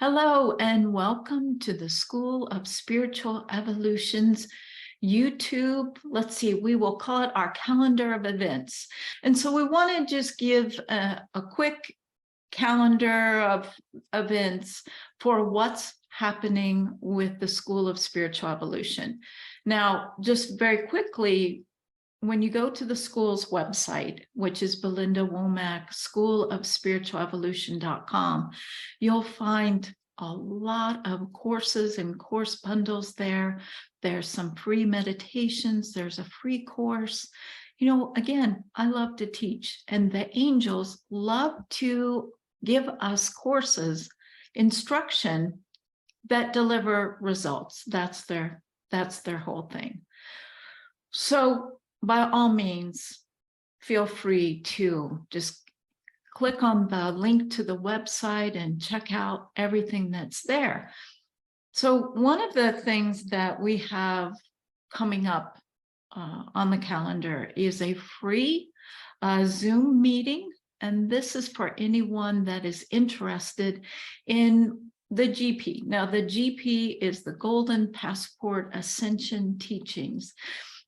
Hello and welcome to the School of Spiritual Evolution's YouTube. Let's see, we will call it our calendar of events. And so we want to just give a quick calendar of events for what's happening with the School of Spiritual Evolution. Now, just very quickly, when you go to the school's website, which is Belinda Womack, schoolofspiritualevolution.com, you'll find a lot of courses and course bundles there. There's some free meditations. There's a free course. You know, again, I love to teach, and the angels love to give us courses, instruction that deliver results. That's their whole thing. So by all means, feel free to just click on the link to the website and check out everything that's there. So one of the things that we have coming up on the calendar is a free Zoom meeting. And this is for anyone that is interested in the GP. Now, the GP is the Golden Passport Ascension Teachings.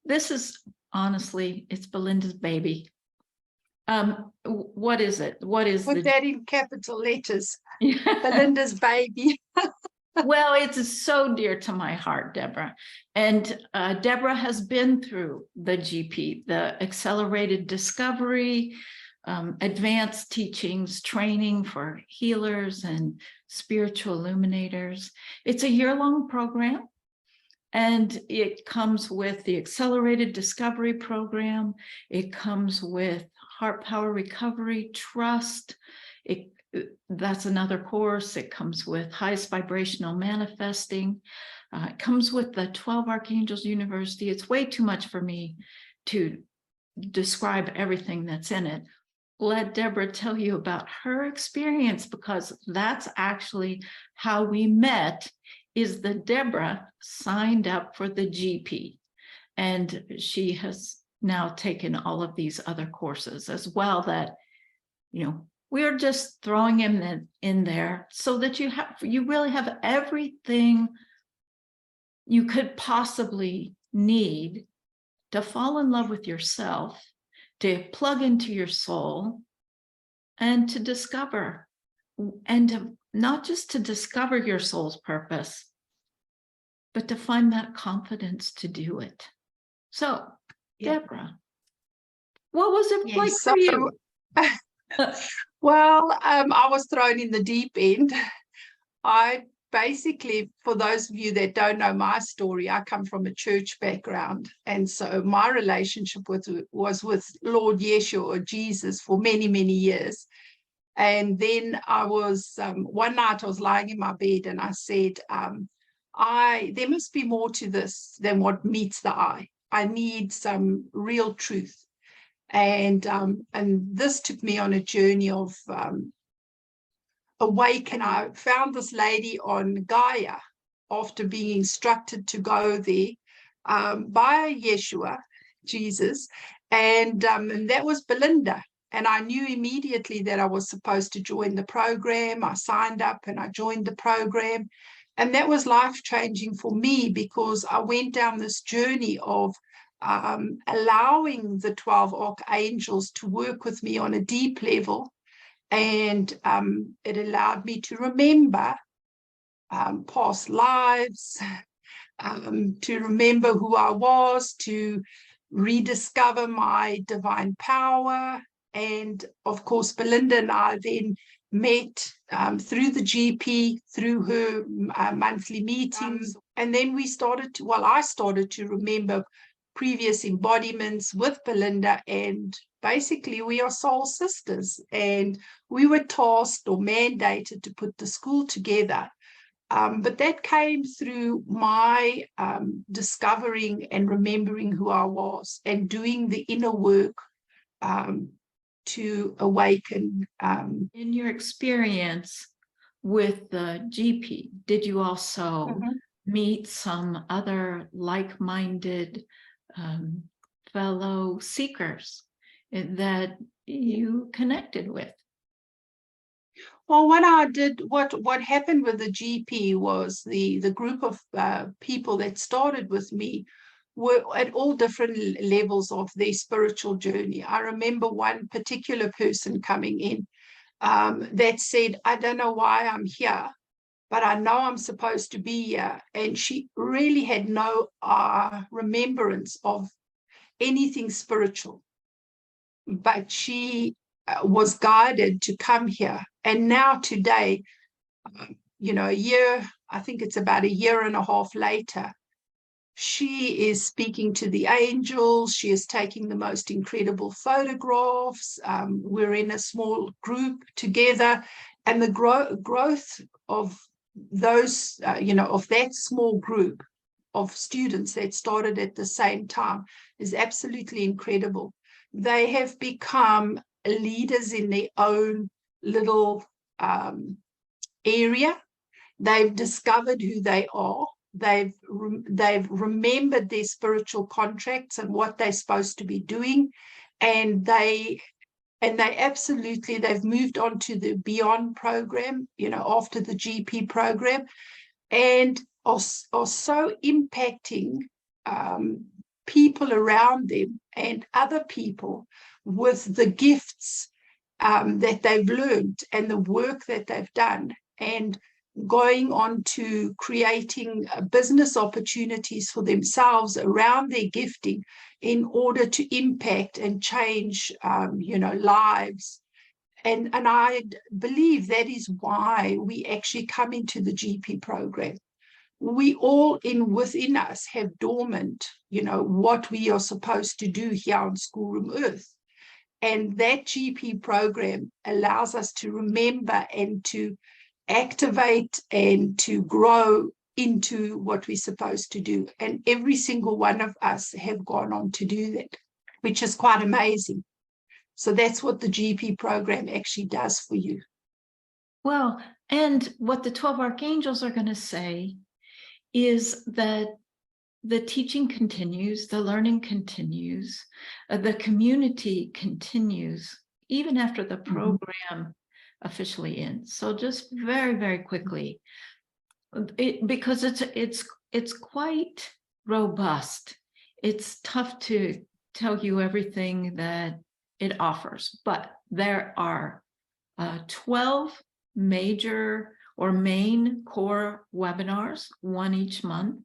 This is, honestly, it's Belinda's baby. What is it? What is Put that in capital letters. Belinda's baby. Well, it's so dear to my heart, Deborah. And Deborah has been through the GP, the accelerated discovery, advanced teachings, training for healers and spiritual illuminators. It's a year-long program. And it comes with the Accelerated Discovery Program. It comes with Heart Power Recovery, Trust. That's another course. It comes with Highest Vibrational Manifesting. It comes with the 12 Archangels University. It's way too much for me to describe everything that's in it. Let Deborah tell you about her experience, because that's actually how we met. Is that Deborah signed up for the GP, and she has now taken all of these other courses as well that, you know, we are just throwing them in there so that you really have everything you could possibly need to fall in love with yourself, to plug into your soul, and to discover, and to not just to discover your soul's purpose, but to find that confidence to do it. So, yeah. Deborah, what was it like for you? Well, I was thrown in the deep end. I basically, for those of you that don't know my story, I come from a church background. And so my relationship was with Lord Yeshua, or Jesus, for many, many years. And then I was, one night I was lying in my bed and I said, there must be more to this than what meets the eye. I need some real truth. And this took me on a journey of awaken. I found this lady on Gaia after being instructed to go there by Yeshua, Jesus, and that was Belinda. And I knew immediately that I was supposed to join the program. I signed up and I joined the program. And that was life-changing for me, because I went down this journey of allowing the 12 archangels to work with me on a deep level. And it allowed me to remember past lives, to remember who I was, to rediscover my divine power. And of course, Belinda and I then met through the GP, through her monthly meetings. And then I started to remember previous embodiments with Belinda. And basically, we are soul sisters. And we were tasked or mandated to put the school together. But that came through my discovering and remembering who I was and doing the inner work to awaken. In your experience with the GP, did you also meet some other like-minded fellow seekers that you connected with? Well, what I did, what happened with the GP was the group of people that started with me were at all different levels of their spiritual journey. I remember one particular person coming in that said, I don't know why I'm here, but I know I'm supposed to be here. And she really had no remembrance of anything spiritual, but she was guided to come here. And now today, I think it's about a year and a half later, she is speaking to the angels. She is taking the most incredible photographs. We're in a small group together, and the growth of those, of that small group of students that started at the same time is absolutely incredible. They have become leaders in their own little area. They've discovered who they are. They've remembered their spiritual contracts and what they're supposed to be doing, and they've moved on to the Beyond program, after the GP program, and are so impacting people around them and other people with the gifts that they've learned and the work that they've done, and going on to creating business opportunities for themselves around their gifting in order to impact and change, lives. And I believe that is why we actually come into the GP program. We all within us have dormant, what we are supposed to do here on Schoolroom Earth. And that GP program allows us to remember and to activate and to grow into what we're supposed to do. And every single one of us have gone on to do that, which is quite amazing. So that's what the GP program actually does for you. Well, and what the 12 archangels are going to say is that the teaching continues, the learning continues, the community continues, even after the program officially ends. So just very, very quickly, because it's quite robust. It's tough to tell you everything that it offers, but there are 12 major or main core webinars, one each month.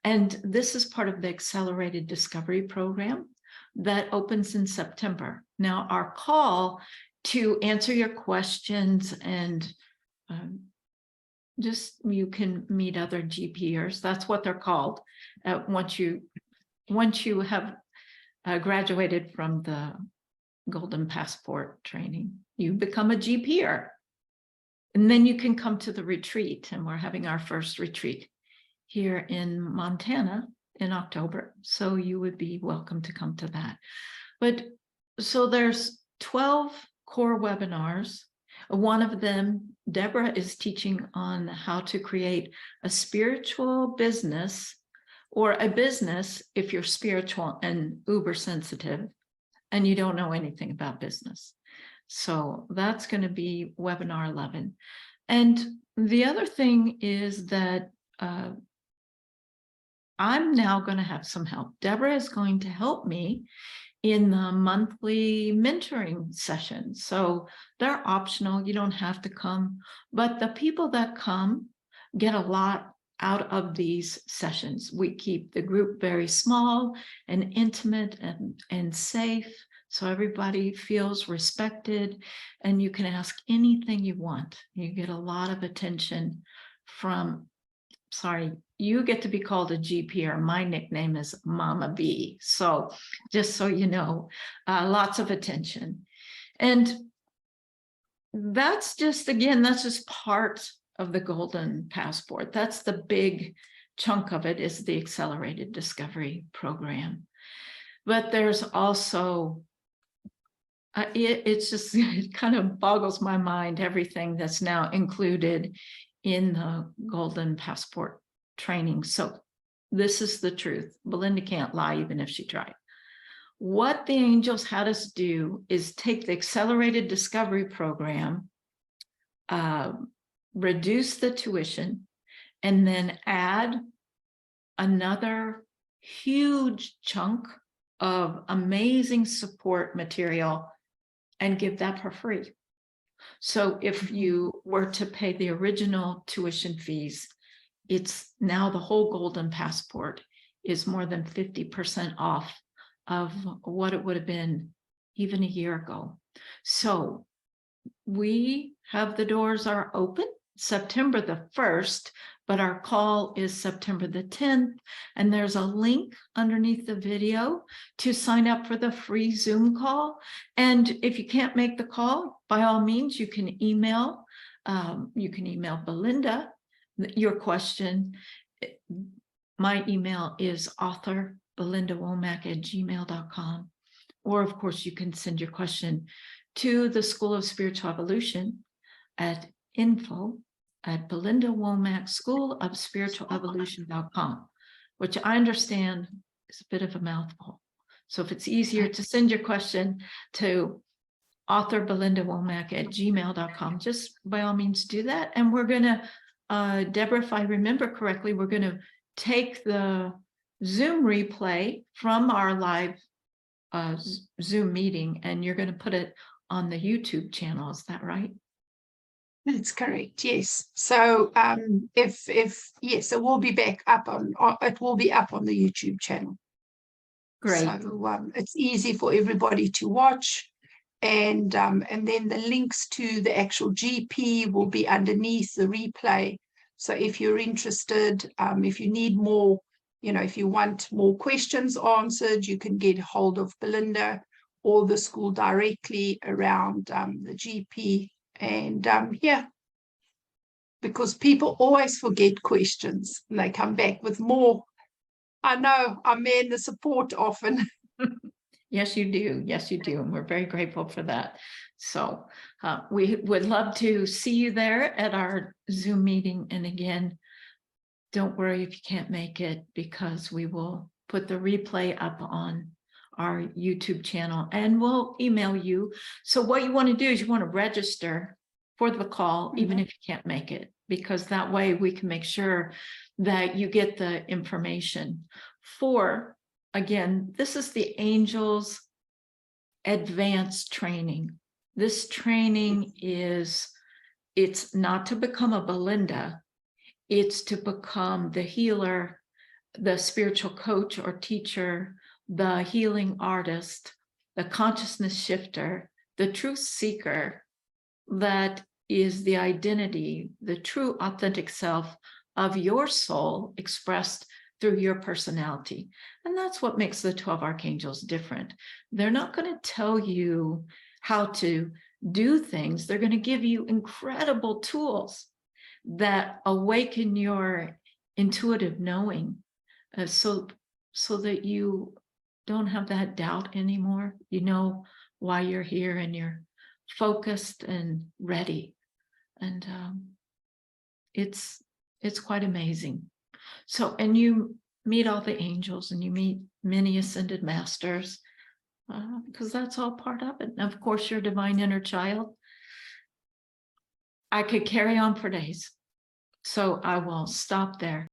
And this is part of the Accelerated Discovery Program that opens in September. Now, our call to answer your questions and you can meet other GPers. That's what they're called. Once you have graduated from the Golden Passport training, you become a GPer. And then you can come to the retreat, and we're having our first retreat here in Montana in October. So you would be welcome to come to that. But so there's 12 core webinars. One of them, Deborah is teaching on how to create a spiritual business, or a business if you're spiritual and uber sensitive and you don't know anything about business. So that's going to be webinar 11. And the other thing is that I'm now going to have some help. Deborah is going to help me in the monthly mentoring sessions. So they're optional. You don't have to come. But the people that come get a lot out of these sessions. We keep the group very small and intimate and safe, so everybody feels respected, and you can ask anything you want. You get a lot of attention from, you get to be called a GPer. My nickname is Mama B. So just so you know, lots of attention. And that's just part of the Golden Passport. That's the big chunk of it, is the Accelerated Discovery Program. But there's also, it kind of boggles my mind, everything that's now included in the Golden Passport training. So this is the truth. Belinda can't lie, even if she tried. What the angels had us do is take the Accelerated Discovery Program, reduce the tuition, and then add another huge chunk of amazing support material and give that for free. So if you were to pay the original tuition fees, it's now the whole Golden Passport is more than 50% off of what it would have been even a year ago. So we have the doors are open September the 1st, but our call is September the 10th. And there's a link underneath the video to sign up for the free Zoom call. And if you can't make the call, by all means, you can email Belinda your question. My email is author.belindawomack@gmail.com. Or of course, you can send your question to the School of Spiritual Evolution at info@BelindaWomackSchoolofSpiritualEvolution.com, which I understand is a bit of a mouthful. So if it's easier to send your question to author.belindawomack@gmail.com, just by all means do that. And we're going to, Deborah, if I remember correctly, we're going to take the Zoom replay from our live Zoom meeting, and you're going to put it on the YouTube channel. Is that right? That's correct. Yes. So if yes, it will be back up on it will be up on the YouTube channel. Great. So it's easy for everybody to watch, and then the links to the actual GP will be underneath the replay. So if you're interested, if you need more, if you want more questions answered, you can get hold of Belinda or the school directly around the GP. And yeah, because people always forget questions and they come back with more. I know I man the support often. Yes, you do. Yes, you do. And we're very grateful for that. So we would love to see you there at our Zoom meeting. And again, don't worry if you can't make it, because we will put the replay up on our YouTube channel and we'll email you. So what you want to do is you want to register for the call, even if you can't make it, because that way we can make sure that you get the information for, again, this is the Angels Advanced Training. This training it's not to become a Belinda, it's to become the healer, the spiritual coach or teacher, the healing artist, the consciousness shifter, the truth seeker, that is the identity, the true authentic self of your soul expressed through your personality. And that's what makes the 12 Archangels different. They're not going to tell you how to do things. They're going to give you incredible tools that awaken your intuitive knowing, so that you don't have that doubt anymore. You know why you're here and you're focused and ready. And it's quite amazing. So, and you meet all the angels and you meet many ascended masters, because that's all part of it. And of course, your divine inner child. I could carry on for days, so I will stop there.